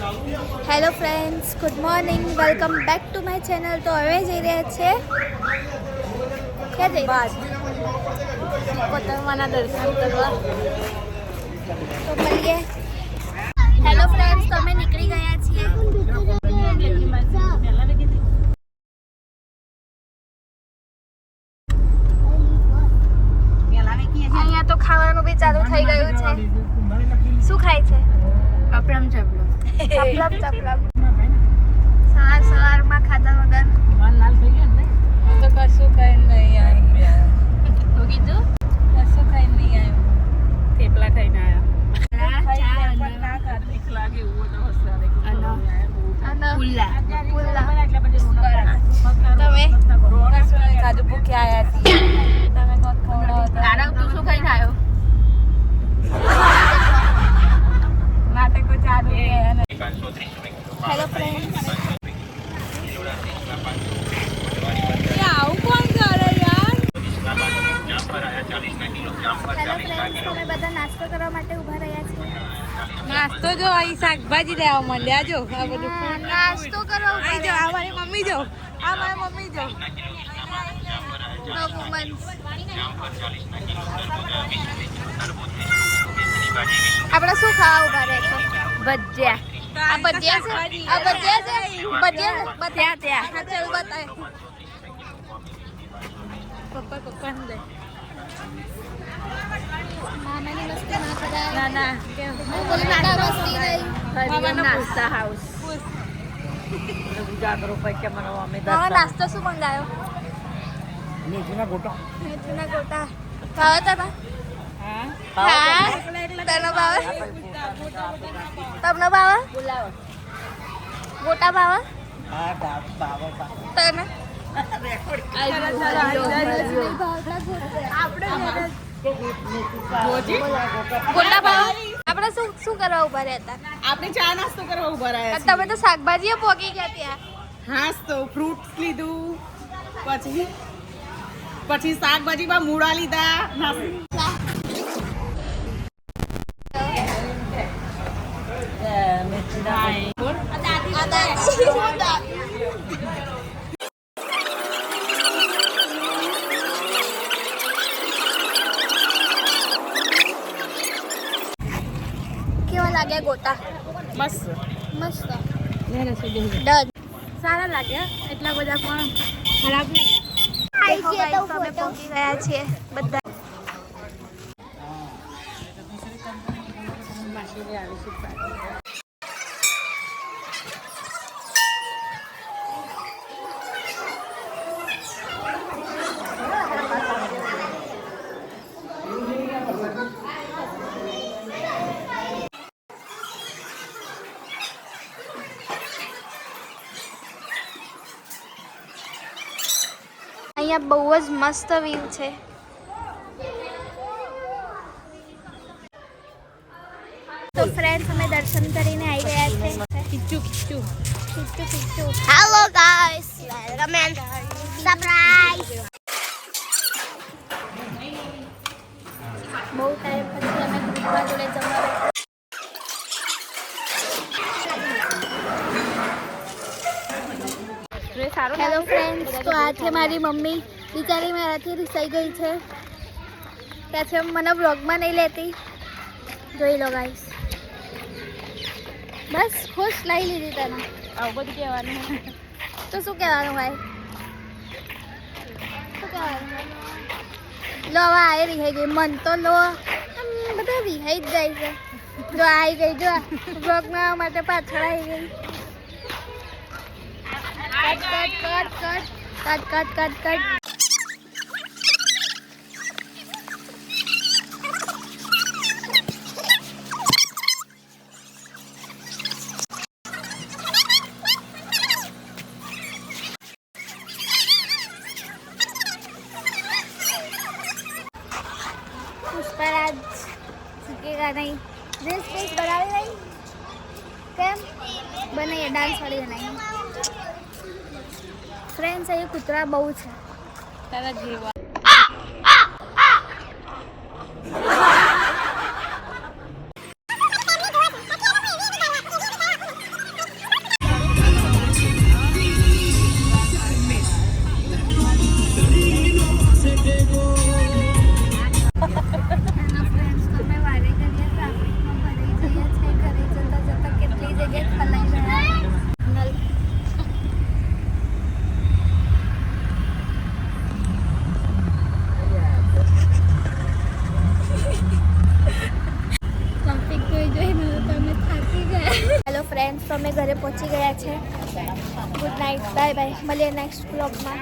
Hello friends, good morning, welcome back to my channel. તો હવે જઈ રહ્યા છે ક્યાં જઈ રહ્યા છે? કોતરમાના દર્શન કરવા. તો મળીએ. હેલો ફ્રેન્ડ્સ, તો અમે નીકળી ગયા છીએ. અહીંયા તો ખાવાનું બી ચાલુ થઈ ગયું છે. શું ખાય છે? અપરમ ચપલો. ચપલમ ચપલમ. સવારમાં ખાધા વગર તો કશું કઈ નહીં આવ્યું. તો કીધું કશું કઈ નહીં આવ્યું. થેપલા ખાઈને તમે કાજુ ભૂખ્યા આવ્યા છીએ. તમે કોક ખવડાવો. તું શું ખાઈને આવ્યો? નાટકો ચાલુ છે. હેલો ફ્રેન્ડ્સ, આવું કોણ કરે યાર? હેલો ફ્રેન્ડ્સ, અમે બધા નાસ્તો કરવા માટે ઊભા રહ્યા છીએ. નાસ્તો જો અહીં શાકભાજી લેવા માંડ્યા. જો આ બધું નાસ્તો કરવા ઊભા અહીં જો આ મારી મમ્મી જો. આ મારી મમ્મી જો. રહ્યા. આપણે શું ખાવા ઊભા રહ્યા છો? ભજીયા. આ ભજીયા છે? આ ભજીયા છે? ભજીયા બતા ત્યાં. હા, ચાલ બતાય. પપ્પા ને દે. નાનાની મસ્તી ના કરાય. ના ના બોલ નાના મસ્તી નહીં. હરિયમ નાસ્તા હાઉસ. મામા નાસ્તો શું મંગાયો? મેથીના ગોટા. મેથીના ગોટા. ભાવે તને? હા. તને ભાવે? તમને ભાવે? ગોટા ભાવે? હા, બાબા. તને? ગોટા ભાવે? આપણે શું કરવા ઉભા રહ્યા હતા? આપણે ચા નાસ્તો કરવા ઉભા રહ્યા છીએ. તમે તો શાકભાજીઓ પોકી ગયા ત્યાં. હાસ તો ફ્રૂટ્સ લીધું, પછી શાકભાજીમાં મૂળા લીધા. કેવા લાગ્યા ગોટા? મસ્ત. મસ્ત. ડન. સારા લાગ્યા. એટલા બધા પણ ખરાબ નહીં. દેખો ગાઈસ, અમે પહોંચી ગયા છીએ બધા. અહીંયા બહુ જ મસ્ત વ્યૂ છે. તો ફ્રેન્ડ્સ, અમે દર્શન કરીને આવી ગયા છે. ખીચું. Hello guys, welcome and surprise. બહુ ટાઈમ પછી અમે ગ્રુપમાં જોડે જમવા બેઠા. હેલો ફ્રેન્ડ્સ, તો આ છે મારી મમ્મી. બિચારી મારાથી રિસાઈ ગઈ છે. ત્યાં છે મને બ્લોગમાં નહીં લેતી. જોઈ લો ગાઈસ. બસ ખુશ લઈ લીધી તને. આવું બધું કહેવાનું. તો શું કહેવાનું ભાઈ? શું કહેવાનું? લો હવે આ રિહાઈ ગઈ. મન તો લો આમ બધા રિહાઈ જ જાય છે. જો આવી ગઈ, જો બ્લોગમાં માટે પાછળ આવી ગઈ. કટ. પુષ્પરાજ શીખેગા નહીં. રીલ્સ બનાવી નહીં? કેમ બનાવીએ? ડાન્સ વાળી બનાવીએ. ફ્રેન્ડ્સ, અહીંયા કૂતરા બહુ છે. તારા જેવા. તો અમે ઘરે પહોંચી ગયા છે. ગુડ નાઇટ, બાય બાય, મળીએ નેક્સ્ટ બ્લોગમાં.